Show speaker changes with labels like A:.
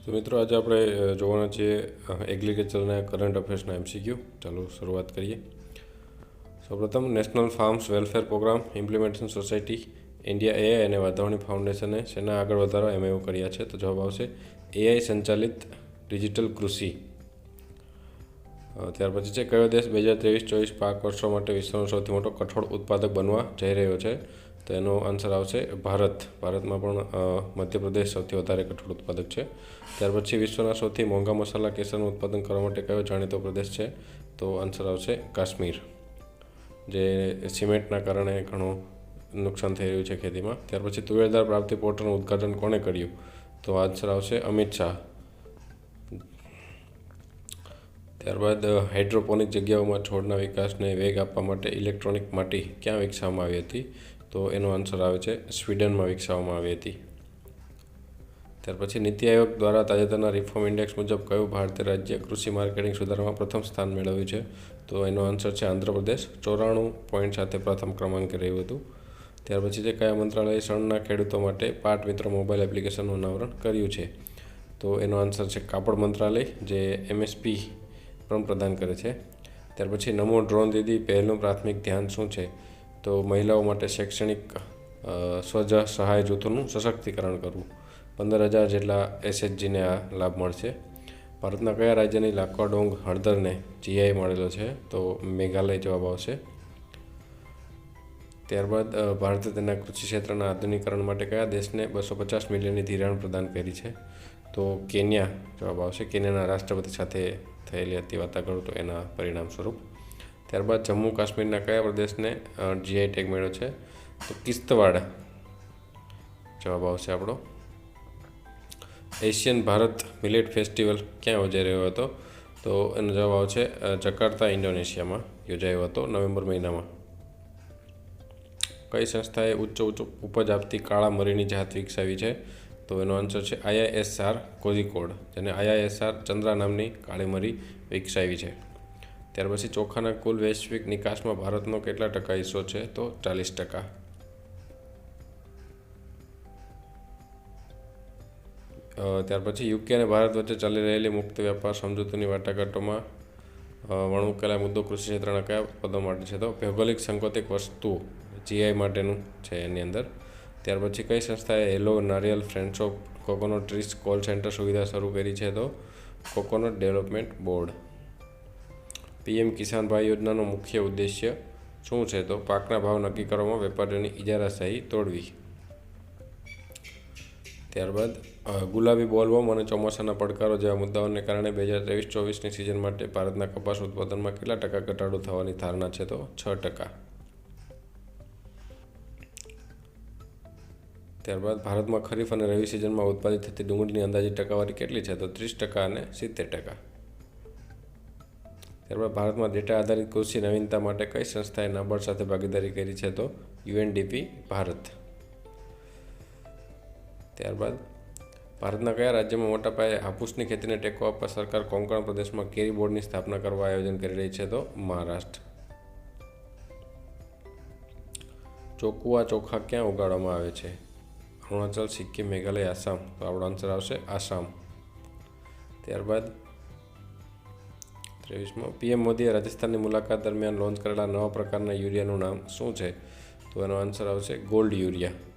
A: તો મિત્રો આજે આપણે જોવાના છીએ એગ્રીકલ્ચરના કરંટ અફેર્સના MCQ. ચાલો શરૂઆત કરીએ. સૌપ્રથમ national farms welfare program implementation society India AI અને વાધવણી ફાઉન્ડેશને શેના આગળ વધારવા MOU કર્યા છે? તો જવાબ આવશે AI સંચાલિત ડિજિટલ કૃષિ. ત્યાર પછી છે કયો દેશ 2023-24 પાક વર્ષો માટે વિશ્વનો સૌથી મોટો કઠોળ ઉત્પાદક બનવા જઈ રહ્યો છે? તો એનો આન્સર આવશે ભારત. ભારતમાં પણ મધ્યપ્રદેશ સૌથી વધારે કઠોળ ઉત્પાદક છે. ત્યાર પછી વિશ્વના સૌથી મોંઘા મસાલા કેસરનું ઉત્પાદન કરવા માટે કયો જાણીતો પ્રદેશ છે? તો આન્સર આવશે કાશ્મીર, જે સિમેન્ટના કારણે ઘણું નુકસાન થઈ રહ્યું છે ખેતીમાં. ત્યાર પછી તુવેરદાર પ્રાપ્તિ પોર્ટલનું ઉદ્ઘાટન કોણે કર્યું? તો આન્સર આવશે અમિત શાહ. ત્યારબાદ હાઇડ્રોપોનિક જગ્યાઓમાં છોડના વિકાસને વેગ આપવા માટે ઇલેક્ટ્રોનિક માટી ક્યાં વિકસાવવામાં આવી હતી? તો એનો આન્સર આવે છે સ્વીડનમાં વિકસાવવામાં આવી હતી. ત્યાર પછી નીતિ આયોગ દ્વારા તાજેતરના રિફોર્મ ઇન્ડેક્સ મુજબ કયું ભારતીય રાજ્ય કૃષિ માર્કેટિંગ સુધારવામાં પ્રથમ સ્થાન મેળવ્યું છે? તો એનો આન્સર છે આંધ્રપ્રદેશ. 94 પોઈન્ટ સાથે પ્રથમ ક્રમાંકે રહ્યું હતું. ત્યાર પછી તે કયા મંત્રાલયે શણના ખેડૂતો માટે પાટ મિત્ર મોબાઈલ એપ્લિકેશનનું અનાવરણ કર્યું છે? તો એનો આન્સર છે કાપડ મંત્રાલય, જે MSP પણ પ્રદાન કરે છે. ત્યાર પછી નમો ડ્રોન દીદી પહેલું પ્રાથમિક ધ્યાન શું છે? તો મહિલાઓ માટે શૈક્ષણિક સ્વજ સહાય જૂથોનું સશક્તિકરણ કરવું. 15,000 જેટલા SHGને આ લાભ મળશે. ભારતના કયા રાજ્યની લાકડોંગ હળદરને GI મળેલો છે? તો મેઘાલય જવાબ આવશે. ત્યારબાદ ભારતે તેના કૃષિ ક્ષેત્રના આધુનિકરણ માટે કયા દેશને 250 મિલિયનની ધિરાણ પ્રદાન કરી છે? તો કેન્યા જવાબ આવશે. કેન્યાના રાષ્ટ્રપતિ સાથે થયેલી હતી વાટાઘાટો, તો એના પરિણામ સ્વરૂપ. ત્યારબાદ જમ્મુ કાશ્મીરના કયા પ્રદેશને GI ટેગ મળ્યો છે? તો કિશ્તવાડ જવાબ આવશે આપણો. એશિયન ભારત મિલેટ ફેસ્ટિવલ ક્યાં યોજાઈ રહ્યો હતો? તો એનો જવાબ આવશે જકાર્તા, ઇન્ડોનેશિયામાં યોજાયો હતો નવેમ્બર મહિનામાં. કઈ સંસ્થાએ ઉચ્ચ ઉપજ આપતી કાળા મરીની જાત વિકસાવી છે? તો એનો આન્સર છે IISR કોઝિકોડ, જેને IISR ચંદ્રા નામની કાળી મરી વિકસાવી છે. ત્યાર પછી ચોખાના કુલ વૈશ્વિક નિકાસમાં ભારતનો કેટલા ટકા હિસ્સો છે? તો 40%. ત્યાર પછી UK અને ભારત વચ્ચે ચાલી રહેલી મુક્ત વ્યાપાર સમજૂતીની વાટાઘાટોમાં વણમૂકેલા મુદ્દો કૃષિ ક્ષેત્રના કયા પદો માટે છે? તો ભૌગોલિક સંકેતિક વસ્તુ GI માટેનું છે એની અંદર. ત્યાર પછી કઈ સંસ્થાએ હેલો નારિયેલ friends of coconut trees call centre સુવિધા શરૂ કરી છે? તો કોકોનટ ડેવલપમેન્ટ બોર્ડ. PM કિસાન ભાઈ યોજનાનો મુખ્ય ઉદ્દેશ્ય શું છે? તો પાકના ભાવ નક્કી કરવામાં વેપારીઓની ઇજારાશાહી તોડવી. ત્યારબાદ ગુલાબી બોલવર્મ અને ચોમાસાના પડકારો જેવા મુદ્દાઓને કારણે 2023-24ની સિઝન માટે ભારતના કપાસ ઉત્પાદનમાં કેટલા ટકા ઘટાડો થવાની ધારણા છે? તો 6%. ત્યારબાદ ભારતમાં ખરીફ અને રવિ સિઝનમાં ઉત્પાદિત થતી ડુંગળીની અંદાજિત ટકાવારી કેટલી છે? તો 30% અને 70%. ત્યારબાદ ભારતમાં ડેટા આધારિત કૃષિ નવીનતા માટે કઈ સંસ્થાએ નાબાર્ડ સાથે ભાગીદારી કરી છે? તો UNDP ભારત. ત્યારબાદ ભારતના કયા રાજ્યમાં મોટા પાયે હાફૂસની ખેતીને ટેકો આપવા સરકાર કોંકણ પ્રદેશમાં કેરી બોર્ડની સ્થાપના કરવા આયોજન કરી રહી છે? તો મહારાષ્ટ્ર. ચોકુઆ ચોખા ક્યાં ઉગાડવામાં આવે છે? અરુણાચલ, સિક્કિમ, મેઘાલય, આસામ. તો આપણો આન્સર આવશે આસામ. ત્યારબાદ 23માં PM મોદીએ રાજસ્થાનની મુલાકાત દરમિયાન લોન્ચ કરેલા નવા પ્રકારના યુરિયાનું નામ શું છે? તો એનો આન્સર આવશે ગોલ્ડ યુરિયા.